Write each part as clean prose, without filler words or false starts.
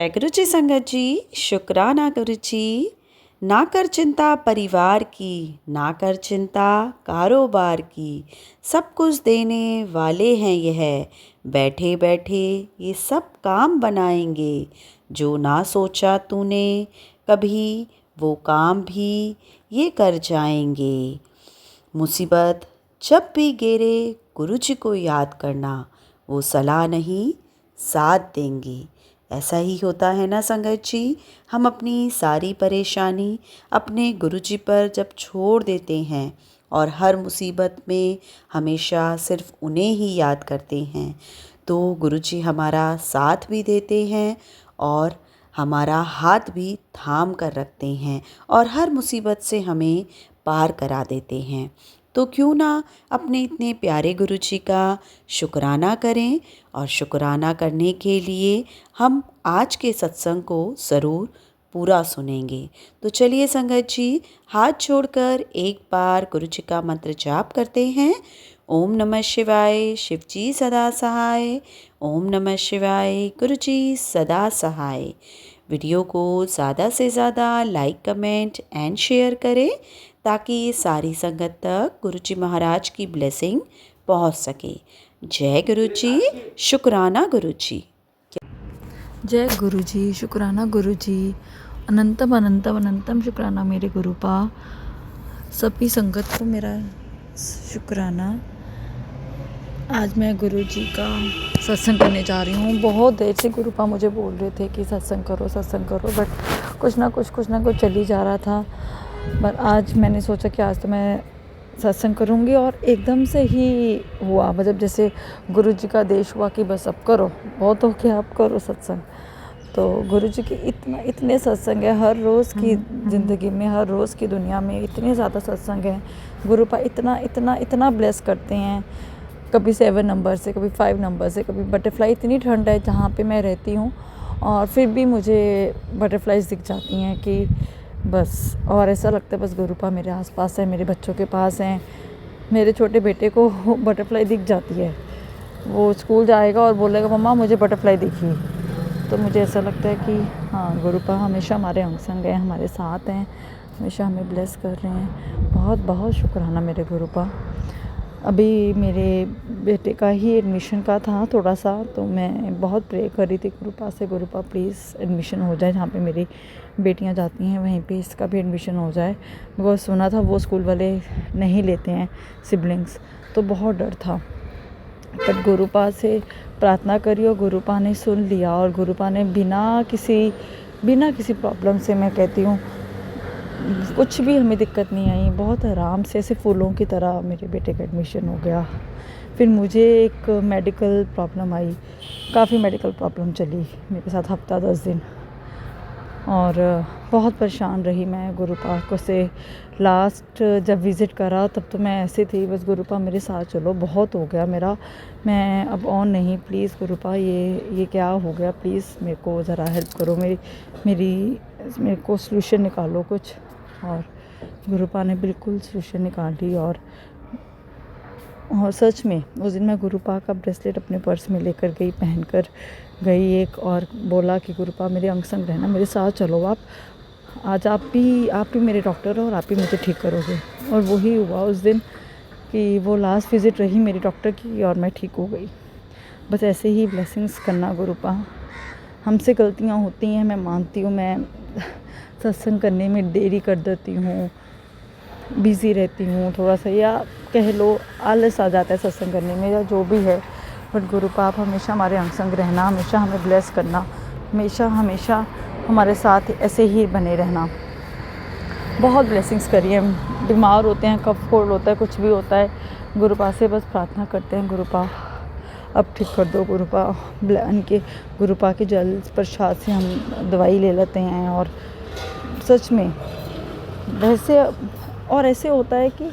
गुरु जी संगत जी, शुक्राना गुरु जी। ना कर चिंता परिवार की, ना कर चिंता कारोबार की, सब कुछ देने वाले हैं यह, बैठे बैठे ये सब काम बनाएंगे। जो ना सोचा तूने कभी, वो काम भी ये कर जाएंगे। मुसीबत जब भी घेरे गुरु जी को याद करना, वो सलाह नहीं साथ देंगे। ऐसा ही होता है ना संगत जी। हम अपनी सारी परेशानी अपने गुरु जी पर जब छोड़ देते हैं और हर मुसीबत में हमेशा सिर्फ उन्हें ही याद करते हैं, तो गुरु जी हमारा साथ भी देते हैं और हमारा हाथ भी थाम कर रखते हैं और हर मुसीबत से हमें पार करा देते हैं। तो क्यों ना अपने इतने प्यारे गुरु जी का शुक्राना करें। और शुक्राना करने के लिए हम आज के सत्संग को ज़रूर पूरा सुनेंगे। तो चलिए संगत जी, हाथ जोड़कर एक बार गुरु जी का मंत्र जाप करते हैं। ओम नमः शिवाय, शिव जी सदा सहाय। ओम नमः शिवाय, गुरु जी सदा सहाय। वीडियो को ज़्यादा से ज़्यादा लाइक, कमेंट एंड शेयर करें ताकि सारी संगत तक गुरु जी महाराज की ब्लेसिंग पहुंच सके। जय गुरु जी, शुक्राना गुरु जी। जय गुरु जी, शुक्राना गुरु जी। अनंतम अनंतम अनंतम शुक्राना मेरे गुरुपा। सभी संगत को मेरा शुक्राना। आज मैं गुरु जी का सत्संग करने जा रही हूँ। बहुत देर से गुरुपा मुझे बोल रहे थे कि सत्संग करो, बट कुछ ना कुछ चल ही जा रहा था। पर आज मैंने सोचा कि आज तो मैं सत्संग करूँगी और एकदम से ही हुआ। मतलब जैसे गुरु जी का आदेश हुआ कि बस अब करो, बहुत हो गया, अब करो सत्संग। तो गुरु जी की इतने सत्संग है हर रोज़ की ज़िंदगी में, हर रोज़ की दुनिया में इतने ज़्यादा सत्संग हैं। गुरुपा इतना इतना इतना ब्लेस करते हैं, कभी 7 नंबर से, कभी 5 नंबर से, कभी बटरफ्लाई। इतनी ठंड है जहाँ पे मैं रहती हूँ और फिर भी मुझे बटरफ्लाइज दिख जाती हैं कि बस, और ऐसा लगता है बस गुरुपा मेरे आसपास है, मेरे बच्चों के पास हैं। मेरे छोटे बेटे को बटरफ्लाई दिख जाती है, वो स्कूल जाएगा और बोलेगा मम्मा मुझे बटरफ्लाई दिखी। तो मुझे ऐसा लगता है कि हाँ, गुरुपा हमेशा हमारे अंग संग हैं, हमारे साथ हैं, हमेशा हमें ब्लेस कर रहे हैं। बहुत बहुत शुक्राना मेरे गुरुपा। अभी मेरे बेटे का ही एडमिशन का था थोड़ा सा, तो मैं बहुत प्रे कर रही थी गुरुपा से, गुरुपा प्लीज़ एडमिशन हो जाए, जहाँ पे मेरी बेटियां जाती हैं वहीं पे इसका भी एडमिशन हो जाए। बिकॉज सुना था वो स्कूल वाले नहीं लेते हैं सिबलिंग्स, तो बहुत डर था। बट गुरुपा से प्रार्थना करी और गुरुपा ने सुन लिया और गुरुपा ने बिना किसी प्रॉब्लम से, मैं कहती हूँ कुछ भी हमें दिक्कत नहीं आई, बहुत आराम से ऐसे फूलों की तरह मेरे बेटे का एडमिशन हो गया। फिर मुझे एक मेडिकल प्रॉब्लम आई, काफ़ी मेडिकल प्रॉब्लम चली मेरे साथ हफ्ता 10 दिन, और बहुत परेशान रही मैं गुरुपा को से। लास्ट जब विज़िट करा तब तो मैं ऐसे थी, बस गुरुपा मेरे साथ चलो, बहुत हो गया मेरा, मैं अब ऑन नहीं, प्लीज़ गुरुपा ये क्या हो गया, प्लीज़ मेरे को ज़रा हेल्प करो, मेरे को सलूशन निकालो कुछ। और गुरुपा ने बिल्कुल सलूशन निकाल ली। और सच में उस दिन मैं गुरुपा का ब्रेसलेट अपने पर्स में लेकर गई, पहनकर गई एक, और बोला कि गुरुपा मेरे अंग संग रहना, मेरे साथ चलो, आप आज आप ही मेरे डॉक्टर हो और आप ही मुझे ठीक करोगे। और वही हुआ उस दिन कि वो लास्ट विज़िट रही मेरी डॉक्टर की और मैं ठीक हो गई। बस ऐसे ही ब्लेसिंग्स करना गुरुपा। हमसे गलतियाँ होती हैं, मैं मानती हूँ, मैं सत्संग करने में देरी कर देती हूँ, बिज़ी रहती हूँ थोड़ा सा, या कह लो आलस आ जाता है सत्संग करने में, या जो भी है। बट गुरुपा आप हमेशा हमारे अंग संग रहना, हमेशा हमें ब्लेस करना, हमेशा हमारे साथ ऐसे ही बने रहना। बहुत ब्लेसिंग्स करिए। बीमार होते हैं, कफ कोल्ड होता है, कुछ भी होता है, गुरुपा से बस प्रार्थना करते हैं, गुरुपा अब ठीक कर दो, गुरुपा उनके गुरुपा के जल प्रसाद से हम दवाई ले लेते हैं। और सच में वैसे, और ऐसे होता है कि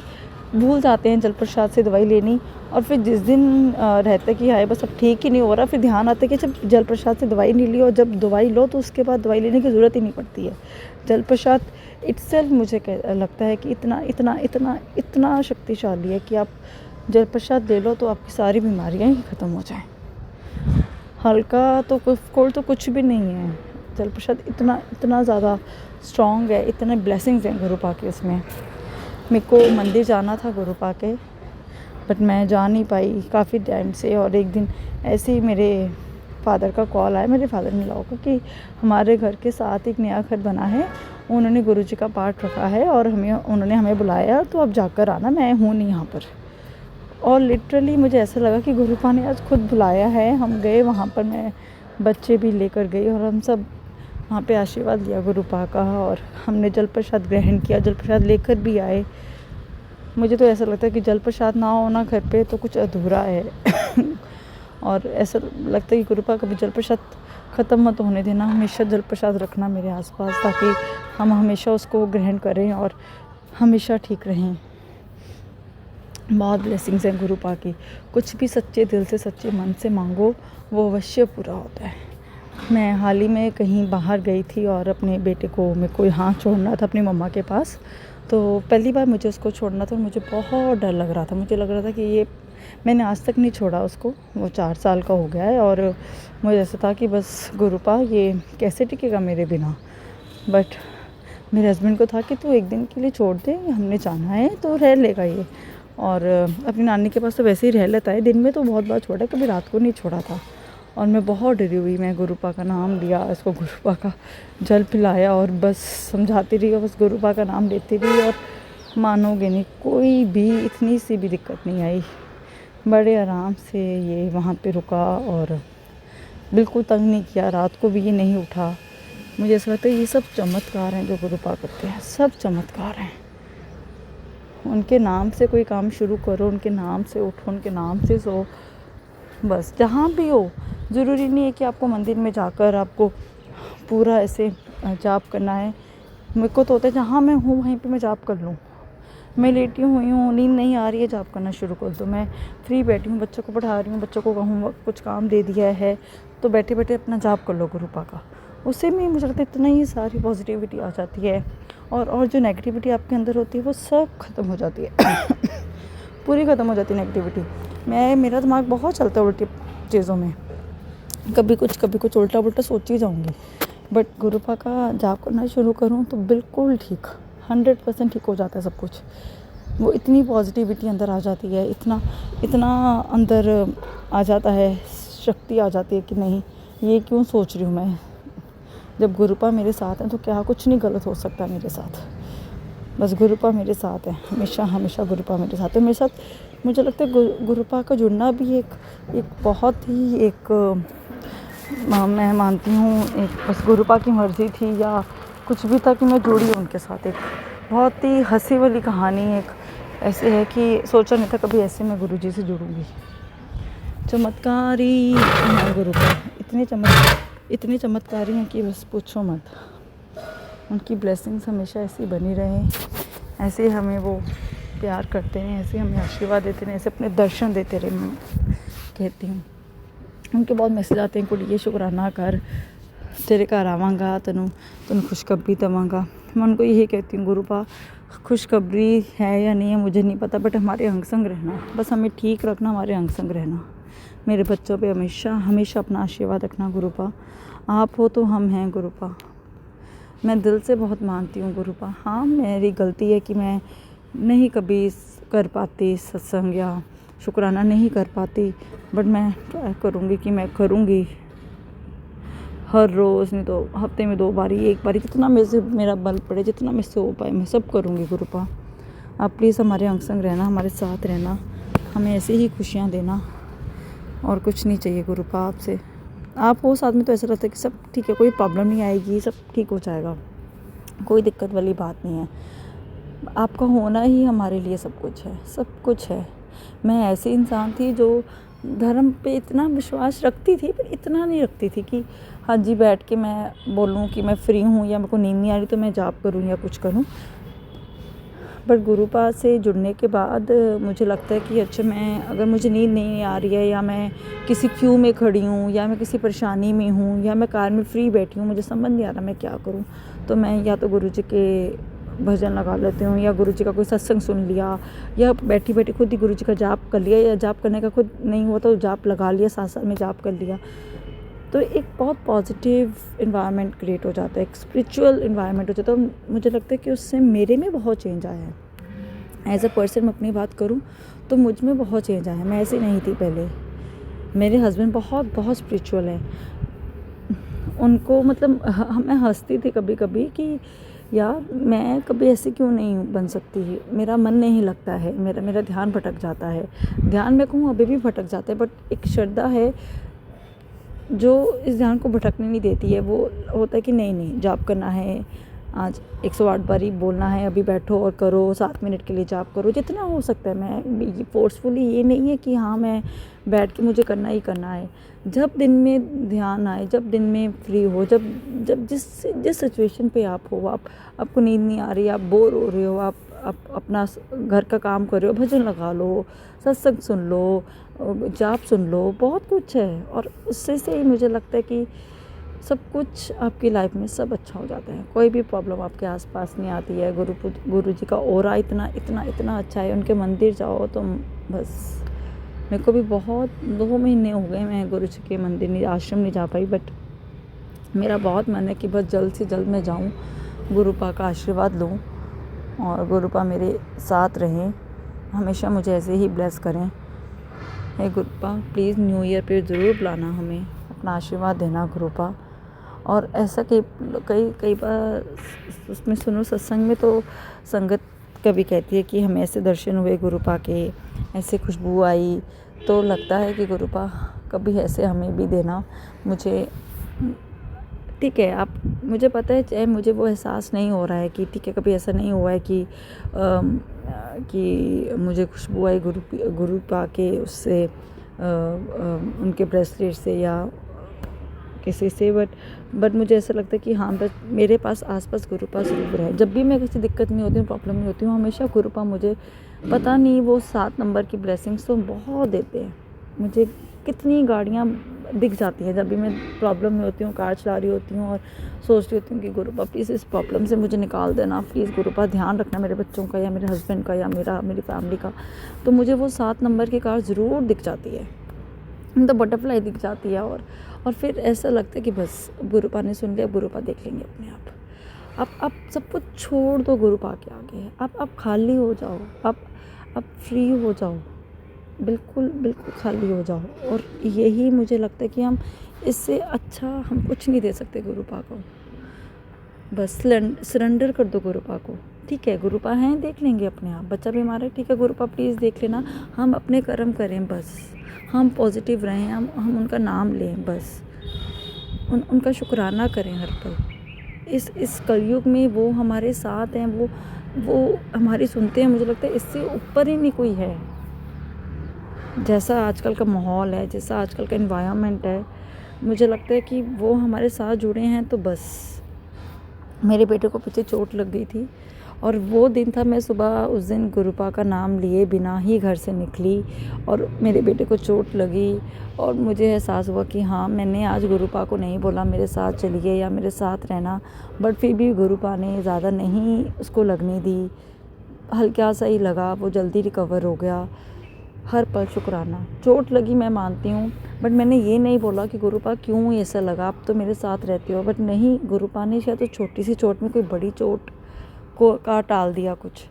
भूल जाते हैं जल प्रसाद से दवाई लेनी, और फिर जिस दिन रहता है कि हाय बस अब ठीक ही नहीं हो रहा, फिर ध्यान आता है कि जब जल प्रसाद से दवाई नहीं ली, और जब दवाई लो तो उसके बाद दवाई लेने की ज़रूरत ही नहीं पड़ती है। जल प्रसाद इट्सेल्फ मुझे लगता है कि इतना शक्तिशाली है कि आप जल प्रसाद ले लो तो आपकी सारी बीमारियां ही ख़त्म हो जाएं। हल्का तो कोल्ड तो कुछ भी नहीं है, जल प्रसाद इतना इतना ज़्यादा स्ट्रॉन्ग है, इतने ब्लेसिंग्स हैं गुरुपा के उसमें। मेरे को मंदिर जाना था गुरुपा के, बट मैं जा नहीं पाई काफ़ी टाइम से। और एक दिन ऐसे ही मेरे फादर का कॉल आया, मेरे फादर इन लॉ का, कि हमारे घर के साथ एक नया घर बना है, उन्होंने गुरुजी का पाठ रखा है और उन्होंने हमें बुलाया, तो अब जाकर आना, मैं हूँ नहीं यहाँ पर। और लिटरली मुझे ऐसा लगा कि गुरुपा ने आज खुद बुलाया है। हम गए वहाँ पर, मैं बच्चे भी लेकर गई और हम सब वहाँ पे आशीर्वाद लिया गुरुपा का, और हमने जल प्रसाद ग्रहण किया, जल प्रसाद लेकर भी आए। मुझे तो ऐसा लगता है कि जल प्रसाद ना होना घर पे तो कुछ अधूरा है और ऐसा लगता है कि गुरुपा कभी जल प्रसाद ख़त्म मत होने देना, हमेशा जल प्रसाद रखना मेरे आसपास, ताकि हम हमेशा उसको ग्रहण करें और हमेशा ठीक रहें। बहुत ब्लेसिंग्स हैं गुरुपा की। कुछ भी सच्चे दिल से, सच्चे मन से मांगो, वो अवश्य पूरा होता है। मैं हाल ही में कहीं बाहर गई थी और अपने बेटे को, मेरे को यहाँ छोड़ना था अपनी मम्मा के पास। तो पहली बार मुझे उसको छोड़ना था, मुझे बहुत डर लग रहा था। मुझे लग रहा था कि ये, मैंने आज तक नहीं छोड़ा उसको, वो 4 साल का हो गया है, और मुझे ऐसा था कि बस गुरुपा ये कैसे टिकेगा मेरे बिना। बट मेरे हस्बैंड को था कि तू एक दिन के लिए छोड़ दे, हमने जाना है तो रह लेगा ये। और अपनी नानी के पास तो वैसे ही रह लेता है, दिन में तो बहुत बार छोड़ा, कभी रात को नहीं छोड़ा था। और मैं बहुत डरी हुई, मैं गुरुपा का नाम लिया, इसको गुरुपा का जल पिलाया और बस समझाती रही, और बस गुरुपा का नाम लेती रही। और मानोगे नहीं, कोई भी इतनी सी भी दिक्कत नहीं आई। बड़े आराम से ये वहाँ पे रुका और बिल्कुल तंग नहीं किया, रात को भी ये नहीं उठा। मुझे ऐसा लगता है ये सब चमत्कार हैं जो गुरुपा करते हैं, सब चमत्कार हैं। उनके नाम से कोई काम शुरू करो, उनके नाम से उठो, उनके नाम से सो, बस जहाँ भी हो। ज़रूरी नहीं है कि आपको मंदिर में जाकर आपको पूरा ऐसे जाप करना है। मेरे को तो होता है जहाँ मैं हूँ वहीं पे मैं जाप कर लूँ। मैं लेटी हुई हूँ, नींद नहीं आ रही है, जाप करना शुरू कर दो। मैं फ्री बैठी हूँ, बच्चों को पढ़ा रही हूँ, बच्चों को होमवर्क कुछ काम दे दिया है, तो बैठे बैठे अपना जाप कर लो गुरुपा का। उससे में मुझे लगता है इतना ही सारी पॉजिटिविटी आ जाती है, और जो नेगेटिविटी आपके अंदर होती है वो सब ख़त्म हो जाती है पूरी ख़त्म हो जाती है नेगेटिविटी। मेरा दिमाग बहुत चलता है उल्टी चीज़ों में, कभी कुछ उल्टा पुल्टा सोच ही जाऊँगी। बट गुरुपा का जाप करना शुरू करूँ तो बिल्कुल ठीक, 100% ठीक हो जाता है सब कुछ। वो इतनी पॉजिटिविटी अंदर आ जाती है, इतना अंदर आ जाता है, शक्ति आ जाती है कि नहीं, ये क्यों सोच रही हूँ मैं। जब गुरुपा मेरे साथ हैं तो क्या कुछ नहीं गलत हो सकता मेरे साथ। बस गुरुपा मेरे साथ है, हमेशा हमेशा गुरुपा मेरे साथ है। मेरे साथ मुझे लगता है गुरुपा का जुड़ना भी एक बहुत ही मैं मानती हूँ एक बस गुरुपा की मर्ज़ी थी या कुछ भी था कि मैं जुड़ी उनके साथ। एक बहुत ही हंसी वाली कहानी एक ऐसे है कि सोचा नहीं था कभी ऐसे मैं गुरुजी से जुड़ूंगी। चमत्कारी हैं गुरुपा, इतने चमत्कारी हैं कि बस पूछो मत। उनकी ब्लेसिंग्स हमेशा ऐसी बनी रहें, ऐसे हमें वो प्यार करते हैं, ऐसे हमें आशीर्वाद देते हैं, ऐसे अपने दर्शन देते रहे। मैं कहती हूँ उनके बहुत मैसेज आते हैं, कुड़िए शुक्राना कर, तेरे घर आवांगा, तेन खुशखबरी देवांगा। मैं उनको यही कहती हूँ, गुरुपा खुशखबरी है या नहीं है मुझे नहीं पता, बट हमारे अंग संग रहना, बस हमें ठीक रखना, हमारे अंग संग रहना। मेरे बच्चों पे हमेशा अपना आशीर्वाद रखना गुरुपा। आप हो तो हम हैं गुरुपा। मैं दिल से बहुत मानती हूँ गुरुपा। हाँ, मेरी गलती है कि मैं नहीं कभी कर पाती सत्संग या शुक्राना नहीं कर पाती, बट मैं ट्राई करूँगी कि मैं करूँगी हर रोज़, नहीं तो हफ्ते में 2 बारी, 1 बारी, जितना मेरा बल पड़े, जितना मुझसे से हो पाए मैं सब करूँगी गुरुपा। आप प्लीज़ हमारे अंग संग रहना, हमारे साथ रहना, हमें ऐसे ही खुशियाँ देना, और कुछ नहीं चाहिए गुरुपा आपसे। आप हो साथ में तो ऐसा लगता है कि सब ठीक है, कोई प्रॉब्लम नहीं आएगी, सब ठीक हो जाएगा, कोई दिक्कत वाली बात नहीं है। आपका होना ही हमारे लिए सब कुछ है। मैं ऐसी इंसान थी जो धर्म पे इतना विश्वास रखती थी, पर इतना नहीं रखती थी कि हाँ जी बैठ के मैं बोलूँ कि मैं फ्री हूँ या मेरे को नींद नहीं आ रही तो मैं जाप करूँ या कुछ करूँ। बट गुरुपा से जुड़ने के बाद मुझे लगता है कि अच्छा, मैं अगर मुझे नींद नहीं आ रही है, या मैं किसी क्यू में खड़ी हूँ, या मैं किसी परेशानी में हूँ, या मैं कार में फ्री बैठी हूँ, मुझे समझ नहीं आ रहा मैं क्या करूँ, तो मैं या तो गुरुजी के भजन लगा लेती हूँ, या गुरुजी का कोई सत्संग सुन लिया, या बैठी बैठी खुद ही गुरुजी का जाप कर लिया, या जाप करने का खुद नहीं हुआ तो जाप लगा लिया, साथ साथ में जाप कर लिया। तो एक बहुत पॉजिटिव इन्वायरमेंट क्रिएट हो जाता है, एक स्पिरिचुअल इन्वायरमेंट हो जाता है। तो मुझे लगता है कि उससे मेरे में बहुत चेंज आया है। एज अ पर्सन मैं अपनी बात करूँ तो मुझ में बहुत चेंज आया है। मैं ऐसी नहीं थी पहले। मेरे हस्बैंड बहुत बहुत स्पिरिचुअल हैं। उनको मतलब मैं हंसती थी कभी कभी कि यार मैं कभी ऐसे क्यों नहीं बन सकती, मेरा मन नहीं लगता है, मेरा ध्यान भटक जाता है। ध्यान मैं कहूँ अभी भी भटक जाता है, बट एक श्रद्धा है जो इस ध्यान को भटकने नहीं देती है। वो होता है कि नहीं नहीं जाप करना है, आज 108 बारी बोलना है, अभी बैठो और करो, 7 मिनट के लिए जाप करो, जितना हो सकता है। मैं फोर्सफुली ये नहीं है कि हाँ मैं बैठ के मुझे करना ही करना है। जब दिन में ध्यान आए, जब दिन में फ्री हो, जब जब जिस जिस सिचुएशन पे आप हो, आपको नींद नहीं आ रही, आप बोर हो रहे हो, आप अपना घर का काम कर रहे हो, भजन लगा लो, सत्संग सुन लो, जाप सुन लो, बहुत कुछ है। और उससे से ही मुझे लगता है कि सब कुछ आपकी लाइफ में सब अच्छा हो जाता है। कोई भी प्रॉब्लम आपके आसपास नहीं आती है। गुरु जी का ऑरा इतना इतना इतना अच्छा है। उनके मंदिर जाओ तो बस, मेरे को भी बहुत 2 महीने हो गए मैं गुरु जी के मंदिर नहीं, आश्रम नहीं जा पाई, बट मेरा बहुत मन है कि बस जल्द से जल्द मैं जाऊँ, गुरुपा का आशीर्वाद लूँ और गुरुपा मेरे साथ रहें, हमेशा मुझे ऐसे ही ब्लेस करें। हे गुरुपा प्लीज़ न्यू ईयर पे ज़रूर बुलाना, हमें अपना आशीर्वाद देना गुरुपा। और ऐसा कई बार उसमें सुनो सत्संग में तो संगत कभी कहती है कि हमें ऐसे दर्शन हुए गुरुपा के, ऐसे खुशबू आई, तो लगता है कि गुरुपा कभी ऐसे हमें भी देना। मुझे ठीक है, आप मुझे पता है, चाहे मुझे वो एहसास नहीं हो रहा है कि ठीक है, कभी ऐसा नहीं हुआ है कि मुझे खुशबू आई गुरुपा के उससे, उनके ब्रेसलेट से या किसी से, बट मुझे ऐसा लगता है कि हाँ बस मेरे पास आसपास गुरुपा ज़रूर है। जब भी मैं किसी दिक्कत में होती हूँ, प्रॉब्लम में होती हूँ, हमेशा गुरुपा मुझे पता नहीं वो 7 नंबर की ब्लेसिंग्स तो बहुत देते हैं। मुझे कितनी गाड़ियाँ दिख जाती हैं जब भी मैं प्रॉब्लम में होती हूँ, कार चला रही होती हूँ और सोचती होती हूँ कि गुरुपा प्लीज़ इस प्रॉब्लम से मुझे निकाल देना, प्लीज़ गुरुपा ध्यान रखना मेरे बच्चों का या मेरे हस्बैंड का या मेरी फैमिली का। तो मुझे वो 7 नंबर की कार ज़रूर दिख जाती है, तो बटरफ्लाई दिख जाती है। और फिर ऐसा लगता है कि बस गुरुपा ने सुन लिया, गुरुपा देख लेंगे अपने आप। आप सब कुछ छोड़ दो गुरुपा के आगे, आप खाली हो जाओ, आप फ्री हो जाओ, बिल्कुल बिल्कुल खाली हो जाओ। और यही मुझे लगता है कि हम इससे अच्छा हम कुछ नहीं दे सकते गुरुपा को। बस सरेंडर कर दो गुरुपा को। ठीक है, गुरुपा हैं, देख लेंगे अपने आप। बच्चा बीमार है, ठीक है गुरुपा प्लीज़ देख लेना, हम अपने कर्म करें बस, हम पॉजिटिव रहें, हम उनका नाम लें बस, उनका शुक्राना करें हर पल। इस कलयुग में वो हमारे साथ हैं, वो हमारी सुनते हैं। मुझे लगता है इससे ऊपर ही नहीं कोई है। जैसा आजकल का माहौल है, जैसा आजकल का एनवायरनमेंट है, मुझे लगता है कि वो हमारे साथ जुड़े हैं। तो बस, मेरे बेटे को पीछे चोट लग गई थी और वो दिन था, मैं सुबह उस दिन गुरुपा का नाम लिए बिना ही घर से निकली और मेरे बेटे को चोट लगी और मुझे एहसास हुआ कि हाँ मैंने आज गुरुपा को नहीं बोला मेरे साथ चलिए या मेरे साथ रहना, बट फिर भी गुरुपा ने ज़्यादा नहीं उसको लगने दी, हल्का सा ही लगा, वो जल्दी रिकवर हो गया। हर पल शुक्राना। चोट लगी मैं मानती हूँ, बट मैंने ये नहीं बोला कि गुरुपा क्यों ऐसा लगा, आप तो मेरे साथ रहती हो, बट नहीं, गुरुपा ने शायद तो छोटी सी चोट में कोई बड़ी चोट का टाल दिया कुछ,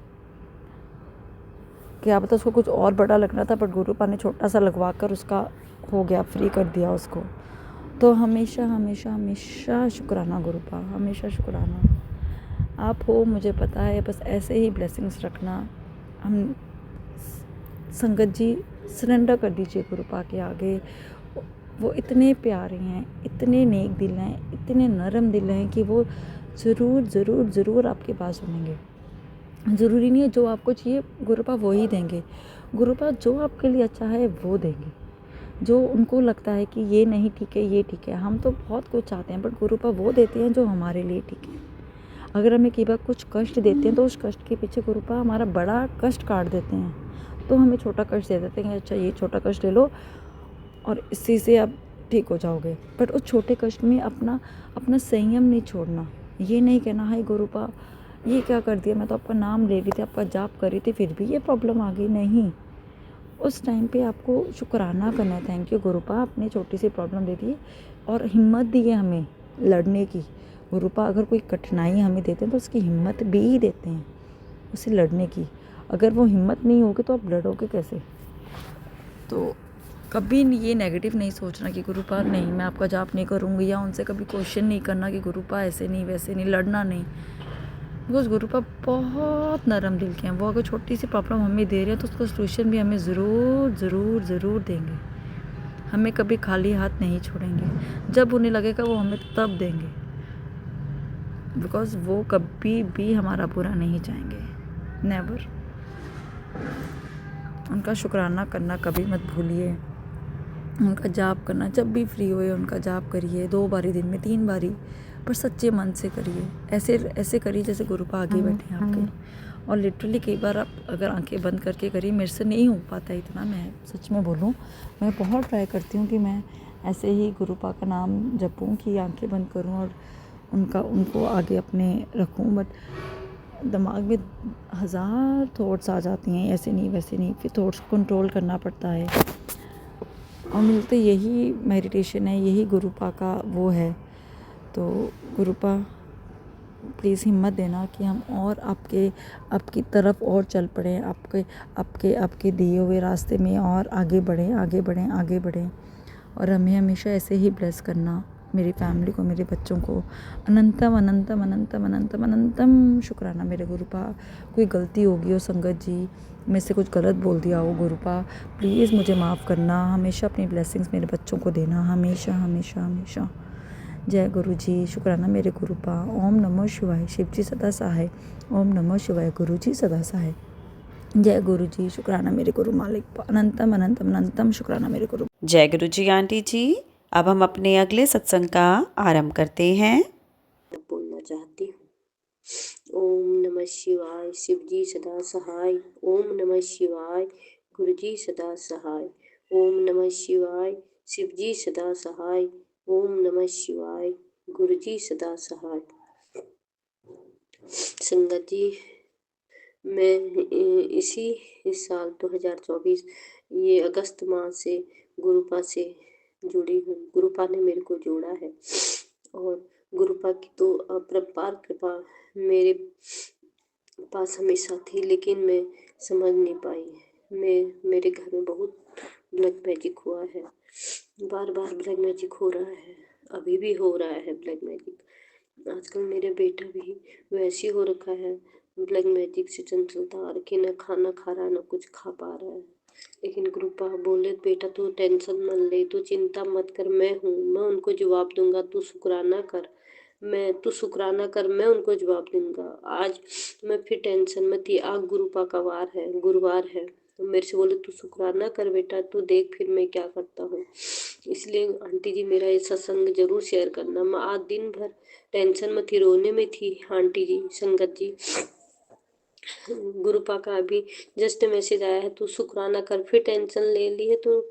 क्या पता उसको कुछ और बड़ा लगना था, बट गुरुपा ने छोटा सा लगवा कर उसका हो गया, फ्री कर दिया उसको। तो हमेशा हमेशा हमेशा शुक्राना गुरुपा, हमेशा शुक्राना। आप हो, मुझे पता है, बस ऐसे ही ब्लेसिंग्स रखना। हम संगत जी सरेंडर कर दीजिए गुरुपा के आगे। वो इतने प्यारे हैं, इतने नेक दिल हैं, इतने नरम दिल हैं कि वो ज़रूर ज़रूर ज़रूर आपकी बात सुनेंगे। ज़रूरी नहीं है जो आपको चाहिए गुरुपा वो ही देंगे, गुरुपा जो आपके लिए अच्छा है वो देंगे। जो उनको लगता है कि ये नहीं ठीक है, ये ठीक है, हम तो बहुत कुछ चाहते हैं, बट गुरुपा वो देते हैं जो हमारे लिए ठीक है। अगर हमें कई बार कुछ कष्ट देते हैं तो उस कष्ट के पीछे गुरुपा हमारा बड़ा कष्ट काट देते हैं, तो हमें छोटा कष्ट दे देते हैं, अच्छा ये छोटा कष्ट ले लो और इसी से आप ठीक हो जाओगे। बट उस छोटे कष्ट में अपना संयम नहीं छोड़ना, ये नहीं कहना हाय गुरुपा ये क्या कर दिया, मैं तो आपका नाम ले रही थी, आपका जाप कर रही थी, फिर भी ये प्रॉब्लम आ गई। नहीं, उस टाइम पे आपको शुक्राना करना है, थैंक यू गुरुपा, आपने छोटी सी प्रॉब्लम दे दी, और हिम्मत दी है हमें लड़ने की। गुरुपा अगर कोई कठिनाई हमें देते हैं तो उसकी हिम्मत भी ही देते हैं उसे लड़ने की। अगर वो हिम्मत नहीं होगी तो आप लड़ोगे कैसे? तो कभी ये नेगेटिव नहीं सोचना कि गुरुपा नहीं मैं आपका जाप नहीं करूँगी, या उनसे कभी क्वेश्चन नहीं करना कि गुरुपा ऐसे नहीं वैसे नहीं, लड़ना नहीं। बिकॉज गुरुपा बहुत नरम दिल के हैं। वो अगर छोटी सी प्रॉब्लम हमें दे रहे हैं तो उसका सोल्यूशन भी हमें ज़रूर ज़रूर ज़रूर देंगे। हमें कभी खाली हाथ नहीं छोड़ेंगे। जब उन्हें लगेगा वो हमें तब देंगे, बिकॉज वो कभी भी हमारा बुरा नहीं चाहेंगे, नेवर। उनका शुक्राना करना कभी मत भूलिए। उनका जाप करना जब भी फ्री हुए उनका जाप करिए, 2 बारी दिन में, 3 बारी, पर सच्चे मन से करिए। ऐसे ऐसे करिए जैसे गुरुपा आगे बैठे हैं आपके। और लिटरली कई बार आप अगर आंखें बंद करके करिए, मेरे से नहीं हो पाता इतना, मैं सच में बोलूँ, मैं बहुत ट्राई करती हूँ कि मैं ऐसे ही गुरुपा का नाम जपूँ कि आंखें बंद करूँ और उनको आगे अपने रखूँ, बट दिमाग में 1000 थॉट्स आ जाती हैं, ऐसे नहीं वैसे नहीं, फिर थॉट्स को कंट्रोल करना पड़ता है। और मिलते यही मेडिटेशन है, यही गुरुपा का वो है। तो गुरुपा प्लीज़ हिम्मत देना कि हम और आपकी तरफ और चल पड़े, आपके दिए हुए रास्ते में और आगे बढ़ें आगे बढ़ें आगे बढ़ें। और हमें हमेशा ऐसे ही ब्लेस करना, मेरी फैमिली को, मेरे बच्चों को। अनंतम अनंतम अनंतम अनंतम अनंतम शुक्राना मेरे गुरुपा। कोई गलती होगी हो संगत जी, मैं से कुछ गलत बोल दिया हो गुरुपा, प्लीज़ मुझे माफ़ करना। हमेशा अपनी ब्लेसिंग्स मेरे बच्चों को देना, हमेशा हमेशा हमेशा। जय गुरु जी, शुक्राना मेरे गुरुपा। ओम नमः शिवाय, शिव जी सदा सहाय। ओम नमः शिवाय, गुरु जी सदा सहाय। जय गुरु जी, शुक्राना मेरे गुरु मालिक। अनंतम अनंतम अनंतम शुक्राना मेरे गुरु। जय गुरु जी आंटी जी। अब हम अपने अगले सत्संग का आरंभ करते हैं। बोलना चाहती हूँ। ओम नमः शिवाय, शिव जी सदा सहाय। ओम नमः शिवाय, गुरु जी सदा सहाय। ओम नमः शिवाय, शिव जी सदा सहाय। ओम नमः शिवाय, गुरु जी सदा सहाय। संगत जी, मैं इस साल 2024 ये अगस्त माह से गुरुपा से जुड़ी हूँ। गुरुपा ने मेरे को जोड़ा है और गुरुपा की तो अपरंपार कृपा मेरे पास हमेशा थी, लेकिन मैं समझ नहीं पाई। मेरे घर में बहुत ब्लैक मैजिक हुआ है, बार बार ब्लैक मैजिक हो रहा है, अभी भी हो रहा है ब्लैक मैजिक। आजकल मेरे बेटा भी वैसे हो रखा है, ब्लैक मैजिक से चंचलता आ रखी, न खाना खा रहा है न कुछ खा पा रहा है। लेकिन गुरुपा बोले बेटा तू टेंशन मत ले, तू चिंता मत कर, मैं हूँ, मैं उनको जवाब दूंगा, तू शुक्राना कर। तू शुक्राना कर, मैं उनको जवाब दूंगा। आज मैं फिर टेंशन में थी, आज गुरुपा का वार है, गुरुवार है, तो मेरे से बोले तू शुक्राना कर बेटा, तू देख फिर मैं क्या करता हूँ। इसलिए आंटी जी मेरा ये सत्संग जरूर शेयर करना। मैं आज दिन भर टेंशन में थी, रोने में थी आंटी जी, संगत जी। गुरुपा का अभी जस्ट मैसेज आया है, तू शुक्राना कर, फिर टेंशन ले ली है तू,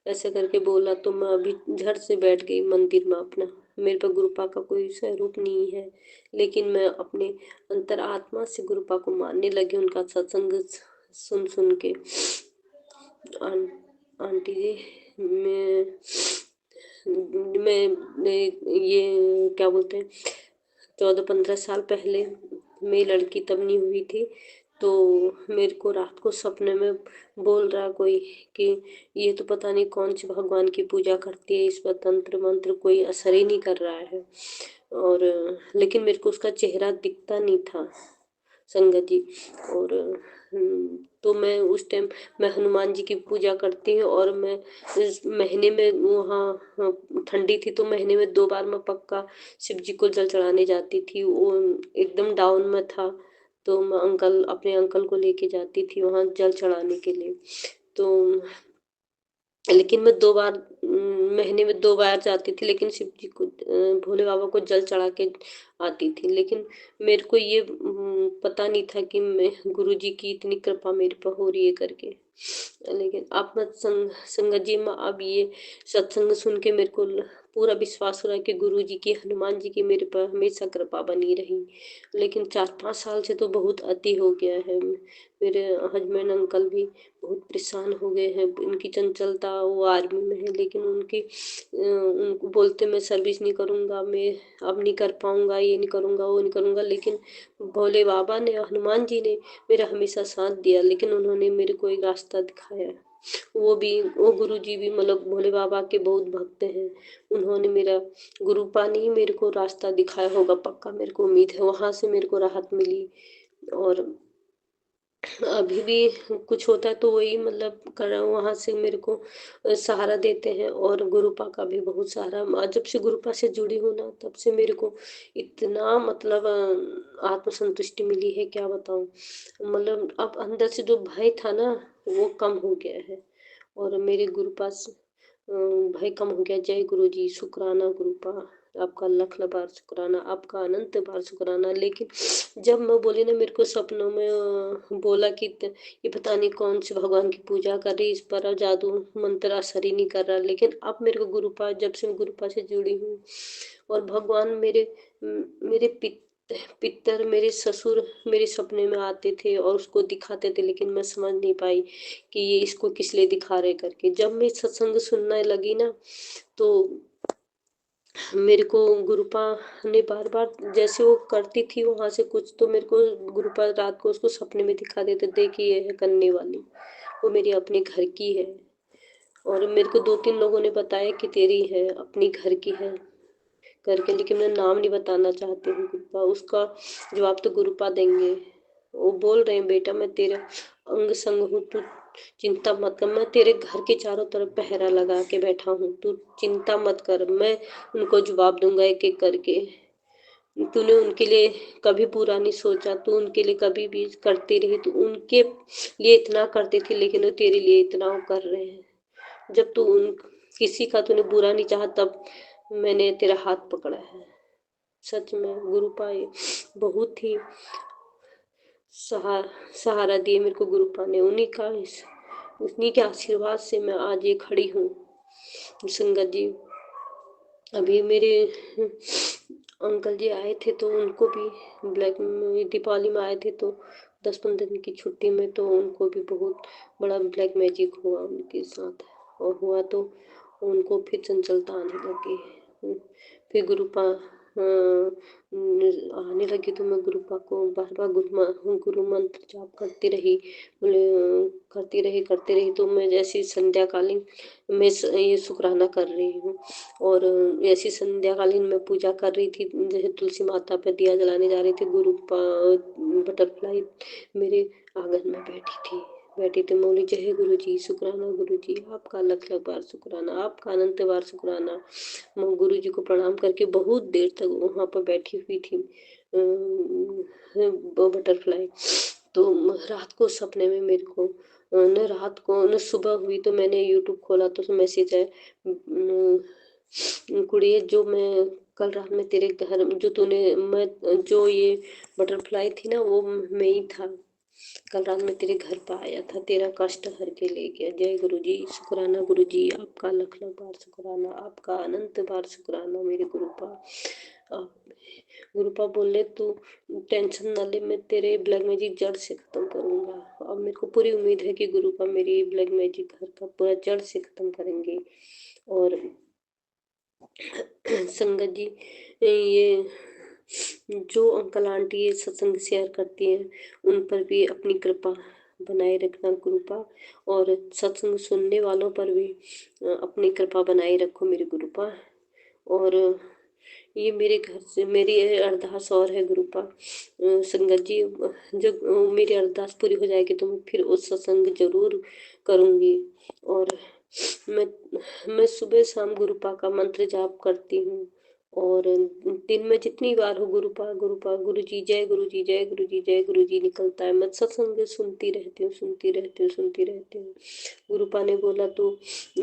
ऐसे करके बोला तो मैं अभी झट से बैठ गई मंदिर में अपना। मेरे पर गुरुपा का कोई स्वरूप नहीं है, लेकिन मैं अपने अंतर आत्मा से गुरुपा को मानने लगी, उनका सत्संग सुन सुन के। आंटी जी, मैं ये क्या बोलते हैं, 14-15 साल पहले मेरी लड़की तब नहीं हुई थी, तो मेरे को रात को सपने में बोल रहा कोई कि ये तो पता नहीं कौन सी भगवान की पूजा करती है, इस पर तंत्र मंत्र कोई असर ही नहीं कर रहा है। और लेकिन मेरे को उसका चेहरा दिखता नहीं था संगत जी। और तो मैं उस टाइम मैं हनुमान जी की पूजा करती हूँ, और मैं इस महीने में वहाँ ठंडी थी तो महीने में 2 बार मैं पक्का शिव जी को जल चढ़ाने जाती थी। वो एकदम डाउन में था, तो मैं अपने अंकल को लेके जाती थी वहाँ जल चढ़ाने के लिए। तो लेकिन मैं 2 बार महीने में 2 बार जाती थी, लेकिन शिव जी को भोले बाबा को जल चढ़ा के आती थी। लेकिन मेरे को ये पता नहीं था कि मैं गुरु जी की इतनी कृपा मेरे पर हो रही है करके। लेकिन आप मत संगत जी में अब ये सत्संग सुन के मेरे को पूरा विश्वास हो रहा है कि गुरु जी की, हनुमान जी की मेरे पर हमेशा कृपा बनी रही। लेकिन 4-5 साल से तो बहुत अति हो गया है। मेरे हस्बैंड अंकल भी बहुत परेशान हो गए हैं। इनकी चंचलता, वो आर्मी में है लेकिन उनको बोलते मैं सर्विस नहीं करूँगा, मैं अब नहीं कर पाऊँगा, ये नहीं करूँगा, वो नहीं करूँगा। लेकिन भोले बाबा ने, हनुमान जी ने मेरा हमेशा साथ दिया, लेकिन उन्होंने मेरे को एक रास्ता दिखाया। वो गुरु जी भी मतलब भोले बाबा के बहुत भक्त हैं। उन्होंने मेरा गुरुपा ने ही मेरे को रास्ता दिखाया होगा, पक्का मेरे को उम्मीद है। वहाँ से मेरे को राहत मिली। और अभी भी कुछ होता है तो वही मतलब कर वहाँ से मेरे को सहारा देते हैं। और गुरुपा का भी बहुत सहारा, जब से गुरुपा से जुड़ी हूँ ना, तब से मेरे को इतना मतलब आत्मसंतुष्टि मिली है, क्या बताऊँ। मतलब अब अंदर से जो भय था ना, वो कम हो गया है। और मेरे गुरुपा से भय कम हो गया। जय गुरु जी, शुक्राना गुरुपा, आपका लख बार शुक्राना, आपका अनंत बार शुक्राना। लेकिन जब मैं बोली ना, मेरे को सपनों में बोला कि ये पता नहीं कौन से भगवान की पूजा कर रही, इस पर जादू मंत्र असर ही नहीं कर रहा। लेकिन अब मेरे को गुरुपा, जब से मैं गुरुपा से जुड़ी हूँ, और भगवान मेरे पितर, मेरे ससुर मेरे सपने में आते थे और उसको दिखाते थे, लेकिन मैं समझ नहीं पाई कि ये इसको किस लिए दिखा रहे करके। जब मैं सत्संग सुनने लगी ना, तो मेरे को गुरुपा ने बार बार जैसे वो करती थी वहां से कुछ, तो मेरे को गुरुपा रात को उसको सपने में दिखा देते, देखिए ये है करने वाली, वो मेरी अपने घर की है। और मेरे को 2-3 लोगों ने बताया कि तेरी है, अपनी घर की है करके, लेकिन मैं नाम नहीं बताना चाहती हूँ। गुरुपा, उसका जवाब तो गुरुपा देंगे। वो बोल रहे हैं, बेटा मैं तेरा अंग संग हूँ, तू चिंता मत कर। मैं तेरे घर के चारों तरफ पहरा लगा के बैठा हूँ, तू चिंता मत कर, मैं उनको जवाब दूंगा एक एक करके। तूने उनके लिए कभी बुरा नहीं सोचा, तू उनके लिए कभी भी करती रही, तू उनके लिए इतना करती थी, लेकिन वो तेरे लिए इतना वो कर रहे हैं। जब तू उन किसी का तूने बुरा नहीं चाहा, तब मैंने तेरा हाथ पकड़ा है। सच में गुरुपा ये बहुत ही सहारा दिए मेरे को गुरुपा ने। उन्हीं के आशीर्वाद से मैं आज ये खड़ी हूँ। संगत जी, अभी मेरे अंकल जी आए थे, तो उनको भी ब्लैक में दीपावली में आए थे, तो 10-15 दिन की छुट्टी में, तो उनको भी बहुत बड़ा ब्लैक मैजिक हुआ उनके साथ। और हुआ तो उनको फिर चंचलता आने लगी। फिर गुरुपा आने लगी, तो मैं गुरुपा को बार बार गुरु मंत्र जाप करती रही। बोले करती रही। तो मैं जैसे संध्याकालीन मैं ये शुक्राना कर रही हूँ, और ऐसी संध्याकालीन मैं पूजा कर रही थी, जैसे तुलसी माता पे दिया जलाने जा रही थी, गुरुपा बटरफ्लाई मेरे आंगन में बैठी थी। मौली जय गुरु जी, शुक्राना गुरु जी, आपका लख लख बार शुक्राना, आपका अनंत बार शुक्राना। मैं गुरु जी को प्रणाम करके बहुत देर तक वहाँ पर बैठी हुई थी। वो बटरफ्लाई तो रात को सपने में मेरे को न रात को न सुबह हुई, तो मैंने यूट्यूब खोला तो मैसेज है, कुड़िए जो मैं कल रात में तेरे घर जो तूने मैं जो ये बटरफ्लाई थी ना, वो मैं ही था। कल रात में तेरे घर पर आया था, तेरा कष्ट हर के ले गया। जय गुरु जी, शुक्राना गुरु जी, आपका लख लख बार शुक्राना, आपका अनंत बार शुक्राना मेरे गुरुपा। आप गुरुपा बोले तू टेंशन ना ले, मैं तेरे ब्लैक मैजिक जड़ से खत्म करूंगा। अब मेरे को पूरी उम्मीद है कि गुरुपा मेरी ब्लैक मैजिक घर का पूरा जड़ से खत्म करेंगे। और संगत जी, ये जो अंकल आंटी ये सत्संग शेयर करती हैं, उन पर भी अपनी कृपा बनाए रखना गुरुपा, और सत्संग सुनने वालों पर भी अपनी कृपा बनाए रखो मेरे गुरुपा। और ये मेरे घर से मेरी ये अरदास और है गुरुपा। संगत जी, जब मेरी अरदास पूरी हो जाएगी तो मैं फिर उस सत्संग जरूर करूँगी। और मैं मैं सुबह शाम गुरुपा का मंत्र जाप करती हूँ, और दिन में जितनी बार हो गुरुपा गुरुपा गुरु जी जय गुरु जी जय गुरु जी जय गुरु जी निकलता है। मैं सत्संग सुनती रहती हूँ। गुरुपा ने बोला तू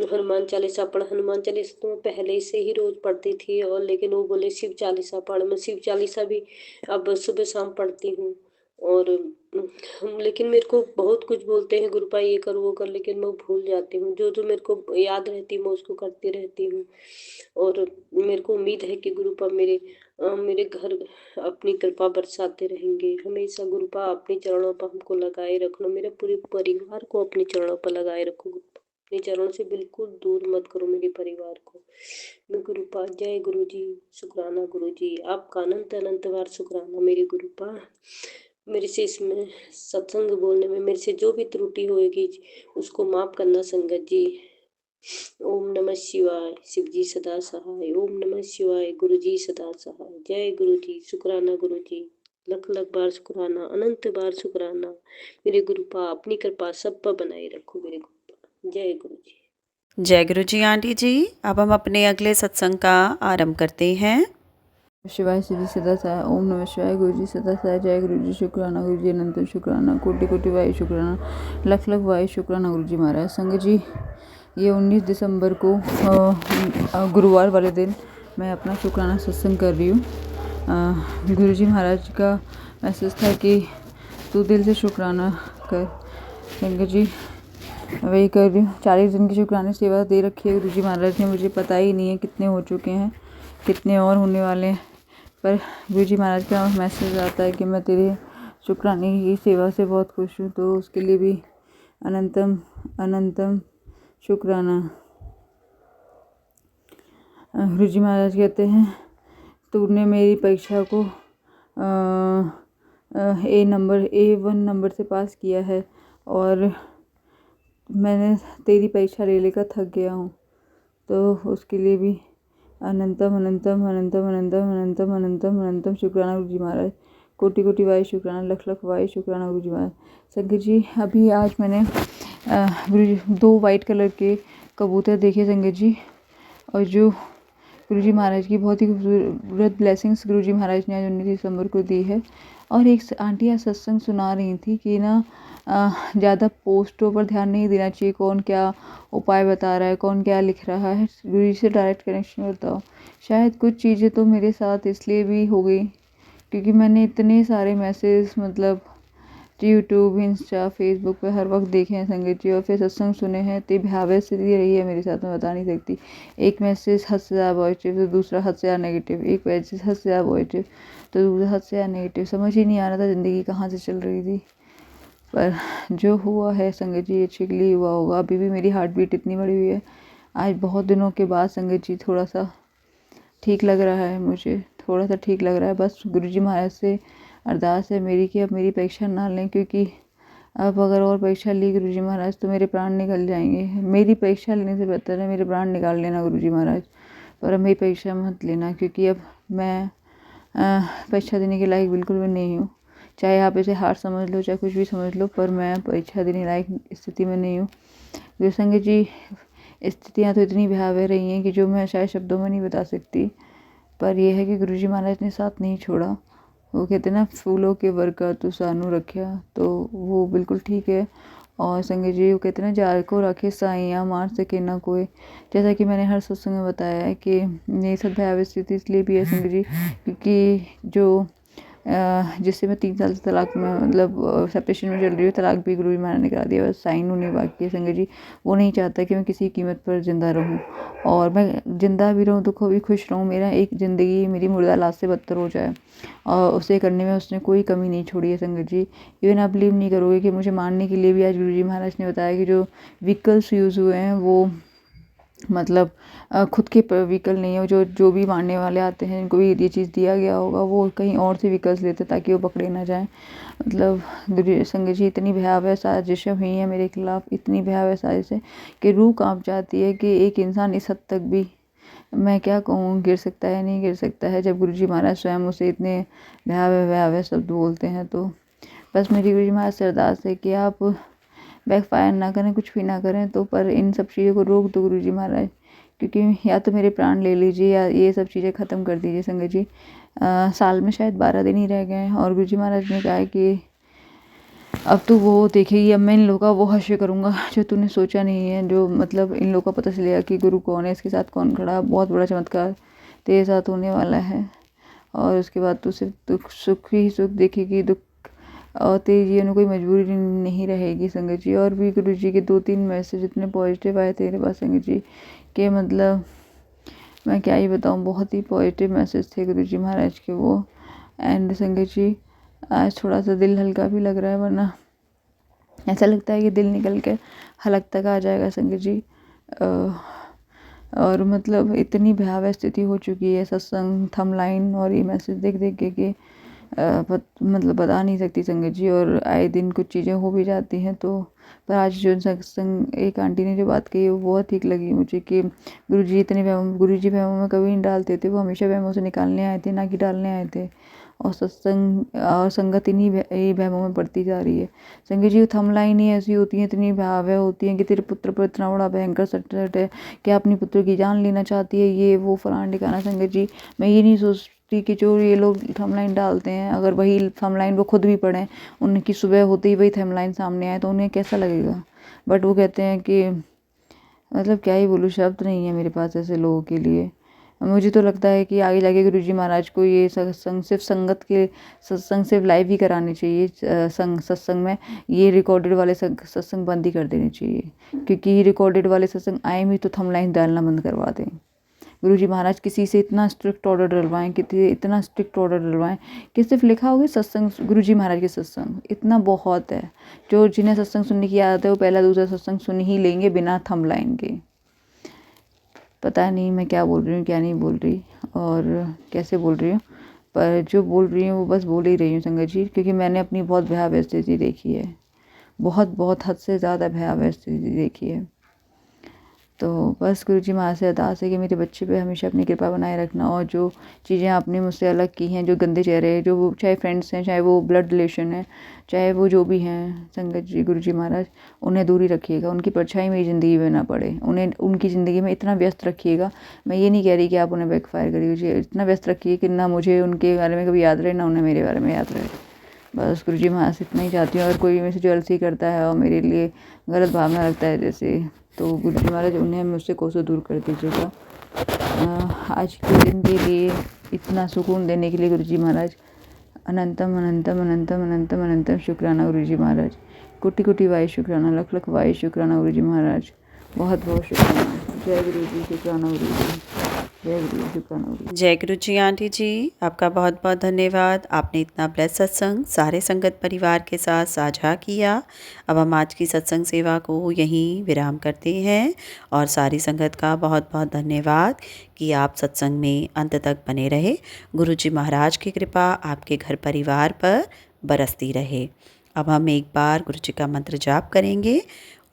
हनुमान चालीसा पढ़। हनुमान चालीसा तो मैं पहले से ही रोज पढ़ती थी, और लेकिन वो बोले शिव चालीसा पढ़। मैं शिव चालीसा भी अब सुबह शाम पढ़ती हूँ। और लेकिन मेरे को बहुत कुछ बोलते हैं गुरुपा ये कर वो कर, लेकिन मैं भूल जाती हूँ। जो जो मेरे को याद रहती है मैं उसको करती रहती हूँ। और मेरे को उम्मीद है कि गुरुपा मेरे घर अपनी कृपा बरसाते रहेंगे हमेशा। गुरुपा अपने चरणों पर हमको लगाए रखना, मेरे पूरे परिवार को अपने चरणों पर लगाए रखो गुरुपा। अपने चरणों से बिल्कुल दूर मत करो मेरे परिवार को। मैं गुरुपा जय गुरु जी, शुक्राना गुरु जी, आपका अनंत अनंत बार शुक्राना मेरे गुरुपा। मेरे से इसमें सत्संग बोलने में मेरे से जो भी त्रुटि होएगी उसको माफ करना संगत जी। ओम नमः शिवाय, शिव जी सदा सहाय। ओम नमः शिवाय, गुरु जी सदा सहाय। जय गुरु जी, शुक्राना गुरु जी, लख लख बार शुक्राना, अनंत बार शुक्राना मेरे गुरुपा। अपनी कृपा सब पर बनाए रखो मेरे गुरुपा। जय गुरु जी। जय गुरु जी आंटी जी। अब हम अपने अगले सत्संग का आरंभ करते हैं। शिवाय शिव जी सदा सहाय। ओम नमः शिवाय, गुरु जी सदा सहाय। जय गुरु जी, शुक्राना गुरु जी, अनंत शुक्राना, कोटि कोटि वायु शुक्राना, लख लख वायु शुक्राना गुरु जी महाराज। संगत जी, ये 19 दिसंबर को गुरुवार वाले दिन मैं अपना शुक्राना सत्संग कर रही हूँ। गुरु जी महाराज का मैसेज था कि तू दिल से शुक्राना कर। संगत जी, वही कर रही हूँ। 40 दिन की शुक्राना सेवा दे रखी है गुरु जी महाराज ने मुझे। पता ही नहीं है कितने हो चुके हैं, कितने और होने वाले हैं, पर गुरु जी महाराज का मैसेज आता है कि मैं तेरे शुक्राने की सेवा से बहुत खुश हूँ, तो उसके लिए भी अनंतम अनंतम शुक्राना। गुरु जी महाराज कहते हैं, तूने मेरी परीक्षा को A1 नंबर से पास किया है और मैंने तेरी परीक्षा ले लेकर थक गया हूँ, तो उसके लिए भी अनंतम अनंतम अनंतम अनंतम अनंतम अनंतम अनंतम शुक्राना गुरु जी महाराज। कोटि कोटि वायु शुक्राना, लख लख वायु शुक्राना गुरु जी महाराज। संगत जी, अभी आज मैंने गुरु जी 2 वाइट कलर के कबूतर देखे संगत जी, और जो गुरु जी महाराज की बहुत ही खूबसूरत ब्लेसिंग्स गुरु जी महाराज ने आज 19 दिसंबर को दी है। और एक आंटी आज सत्संग सुना रही थी कि ना ज़्यादा पोस्टों पर ध्यान नहीं देना चाहिए, कौन क्या उपाय बता रहा है, कौन क्या लिख रहा है, गुरु जी से डायरेक्ट कनेक्शन बताओ। शायद कुछ चीज़ें तो मेरे साथ इसलिए भी हो गई क्योंकि मैंने इतने सारे मैसेज मतलब यूट्यूब, इंस्टा, फेसबुक पे हर वक्त देखे हैं संगत जी, और फिर सत्संग सुने हैं। तो भयावह स्थिति रही है मेरे साथ, मैं बता नहीं सकती। एक मैसेज हद से ज़्यादा पॉजिटिव तो दूसरा हद से ज़्यादा नेगेटिव, एक मैसेज हद से ज़्यादा पॉजिटिव तो दूसरा हद से ज़्यादा नेगेटिव। समझ ही नहीं आ रहा था ज़िंदगी कहाँ से चल रही थी, पर जो हुआ है संगत जी अच्छे के लिए हुआ होगा। अभी भी मेरी हार्ट बीट इतनी बढ़ी हुई है। आज बहुत दिनों के बाद संगत जी थोड़ा सा ठीक लग रहा है, मुझे थोड़ा सा ठीक लग रहा है। बस गुरु जी महाराज से अरदास है मेरी कि अब मेरी परीक्षा ना लें, क्योंकि अब अगर और परीक्षा ली गुरु जी महाराज तो मेरे प्राण निकल जाएंगे। मेरी परीक्षा लेने से बेहतर है मेरे प्राण निकाल लेना गुरु जी महाराज, पर अब मेरी परीक्षा मत लेना, क्योंकि अब मैं परीक्षा देने के लायक बिल्कुल भी नहीं हूँ। चाहे आप इसे हार समझ लो, चाहे कुछ भी समझ लो, पर मैं परीक्षा देने लायक स्थिति में नहीं हूँ। गुरु संगत जी, स्थितियाँ तो इतनी भयावह रही हैं कि जो मैं शायद शब्दों में नहीं बता सकती, पर यह है कि गुरु जी महाराज ने साथ नहीं छोड़ा। वो कहते ना, फूलों के वर का तू सानू रखा, तो वो बिल्कुल ठीक है। और संगत जी, वो कहते ना, जार को रखे साइयाँ मार सके ना कोई। जैसा कि मैंने हर सत्संग में बताया है कि ये सब भयावह स्थिति इसलिए भी है संगत जी क्योंकि जो जिससे मैं 3 साल से तलाक में मतलब सेपरेशन में चल रही हूँ, तलाक भी गुरु जी महाराज ने करा दिया, बस साइन होने बाकी है संगत जी। वो नहीं चाहता कि मैं किसी कीमत पर ज़िंदा रहूँ, और मैं ज़िंदा भी रहूँ तो भी खुश रहूँ। मेरा एक ज़िंदगी मेरी मुर्दा लाश से बदतर हो जाए, और उसे करने में उसने कोई कमी नहीं छोड़ी है संगत जी। इवन आप बिलीव नहीं करोगे कि मुझे मारने के लिए भी आज गुरु जी महाराज ने बताया कि जो व्हीकल्स यूज़ हुए हैं वो मतलब खुद के व्हीकल नहीं है। जो भी मारने वाले आते हैं, जिनको भी ये चीज़ दिया गया होगा, वो कहीं और से व्हीकल्स लेते ताकि वो पकड़े ना जाएं। मतलब संगत जी, इतनी भयावह साजिशें हुई हैं मेरे खिलाफ, इतनी भयावह साजिशें कि रूह कांप जाती है कि एक इंसान इस हद तक भी, मैं क्या कहूँ, गिर सकता है, नहीं गिर सकता है, जब गुरु जी महाराज स्वयं उसे इतने भयावह भयावह शब्द बोलते हैं। तो बस मेरी गुरु जी महाराज से अरदास है कि आप बैकफायर ना करें, कुछ भी ना करें, तो पर इन सब चीज़ों को रोक दो गुरु जी महाराज, क्योंकि या तो मेरे प्राण ले लीजिए या ये सब चीज़ें ख़त्म कर दीजिए संगत जी। साल में शायद 12 दिन ही रह गए हैं, और गुरु जी महाराज ने कहा है कि अब तो वो देखेगी, अब मैं इन लोगों का वो हश्र करूँगा जो तूने सोचा नहीं है। जो मतलब इन लोगों का पता चलेगा कि गुरु कौन है, इसके साथ कौन खड़ा, बहुत बड़ा चमत्कार तेरे साथ होने वाला है। और उसके बाद तू सिर्फ दुख सुख ही सुख देखेगी, दुख और तेजी उन्हें कोई मजबूरी नहीं रहेगी संगत जी। और भी गुरु जी के 2-3 मैसेज इतने पॉजिटिव आए तेरे पास संगत जी कि मतलब मैं क्या ही बताऊँ, बहुत ही पॉजिटिव मैसेज थे गुरु जी महाराज के वो। एंड संगत जी आज थोड़ा सा दिल हल्का भी लग रहा है, वरना ऐसा लगता है कि दिल निकल के हलक तक आ जाएगा संगत जी। और मतलब इतनी भयावह स्थिति हो चुकी है सत्संग थंबलाइन और ये मैसेज देख देख के कि मतलब बता नहीं सकती संगत जी। और आए दिन कुछ चीज़ें हो भी जाती हैं तो, पर आज जो सत्संग एक आंटी ने जो बात कही वो बहुत ठीक लगी मुझे कि गुरुजी इतने वहमों, गुरुजी वहमों में कभी नहीं डालते थे, वो हमेशा वहमों से निकालने आए थे ना कि डालने आए थे। और सत्संग और संगत इन्हीं वहमों में पड़ती जा रही है संगत जी। थंबलाइन ही ऐसी होती हैं, इतनी भयावह होती हैं कि तेरे पुत्र पर इतना बड़ा भयंकर संकट है कि अपनी पुत्र की जान लेना चाहती है, ये वो फलाना ठिकाना संगत जी। मैं ये नहीं सोचती कि जो ये लोग थंबलाइन डालते हैं, अगर वही थंबलाइन वो खुद भी पढ़ें, उनकी सुबह होते ही वही थंबलाइन सामने आए तो उन्हें कैसा लगेगा। बट वो कहते हैं कि मतलब क्या ही बोलूँ, शब्द नहीं है मेरे पास ऐसे लोगों के लिए। मुझे तो लगता है कि आगे जाके गुरुजी महाराज को ये सत्संग सिर्फ संगत के सत्संग सिर्फ लाइव ही कराने चाहिए। सत्संग में ये रिकॉर्डेड वाले सत्संग बंद ही कर देने चाहिए, क्योंकि रिकॉर्डेड वाले सत्संग आए भी तो थंबलाइन डालना बंद करवा दें। गुरुजी महाराज किसी से इतना स्ट्रिक्ट ऑर्डर डलवाएं, इतना स्ट्रिक्ट ऑर्डर डलवाएं कि सिर्फ लिखा होगा सत्संग गुरुजी महाराज के सत्संग, इतना बहुत है। जो जिन्हें सत्संग सुनने की आदत है वो पहला दूसरा सत्संग सुन ही लेंगे बिना थंबलाइन के। पता नहीं मैं क्या बोल रही हूँ क्या नहीं बोल रही और कैसे बोल रही हूँ, पर जो बोल रही हूँ वो बस बोल ही रही हूँ संगत जी, क्योंकि मैंने अपनी बहुत भयावह स्थिति देखी है, बहुत बहुत हद से ज़्यादा भयावह स्थिति देखी है। तो बस गुरुजी महाराज से अरदास है कि मेरे बच्चे पे हमेशा अपनी कृपा बनाए रखना, और जो चीज़ें आपने मुझसे अलग की हैं, जो गंदे चेहरे हैं, जो चाहे फ्रेंड्स हैं, चाहे वो ब्लड रिलेशन है, चाहे वो जो भी हैं संगत जी, गुरुजी महाराज उन्हें दूर ही रखिएगा, उनकी परछाई मेरी ज़िंदगी में ना पड़े, उन्हें उनकी ज़िंदगी में इतना व्यस्त रखिएगा। मैं ये नहीं कह रही कि आप उन्हें बैकफायर करिए, इतना व्यस्त रखिए कि ना मुझे उनके बारे में कभी याद रहे, ना उन्हें मेरे बारे में याद रहे। बस गुरुजी महाराज इतना ही चाहती हूँ। अगर कोई मेरे से जेलसी करता है और मेरे लिए गलत भावना रखता है जैसे, तो गुरुजी महाराज उन्हें मुझसे कोसों दूर कर दीजिएगा। आज के दिन के लिए इतना सुकून देने के लिए गुरुजी महाराज अनंतम अनंतम अनंतम अनंतम अनंतम शुक्राना गुरुजी महाराज। कोटि कोटि वाय शुक्राना, लख लख वाय शुक्राना गुरुजी महाराज, बहुत बहुत शुक्राना। जय गुरु जी, शुक्राना गुरु जी, जय गुरु जी, शुक्राना गुरु जी। जय गुरु जी आंटी जी, आपका बहुत बहुत धन्यवाद। आपने इतना ब्लेस सत्संग सारे संगत परिवार के साथ साझा किया। अब हम आज की सत्संग सेवा को यहीं विराम करते हैं और सारी संगत का बहुत बहुत धन्यवाद कि आप सत्संग में अंत तक बने रहे। गुरु जी महाराज की कृपा आपके घर परिवार पर बरसती रहे। अब हम एक बार गुरु जी का मंत्र जाप करेंगे।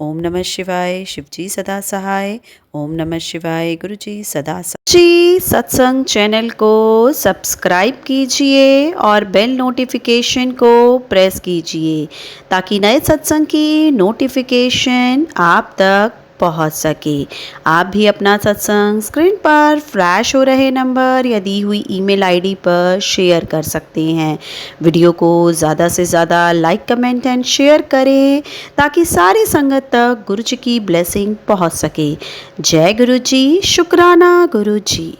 ओम नमः शिवाय, शिव जी सदा सहाय। ओम नमः शिवाय, गुरु जी सदा सहाय। जी सत्संग चैनल को सब्सक्राइब कीजिए और बेल नोटिफिकेशन को प्रेस कीजिए ताकि नए सत्संग की नोटिफिकेशन आप तक पहुंच सके। आप भी अपना सत्संग स्क्रीन पर फ्लैश हो रहे नंबर या दी हुई ईमेल आईडी पर शेयर कर सकते हैं। वीडियो को ज़्यादा से ज़्यादा लाइक, कमेंट एंड शेयर करें ताकि सारी संगत तक गुरु जी की ब्लेसिंग पहुंच सके। जय गुरु जी, शुक्राना गुरु जी।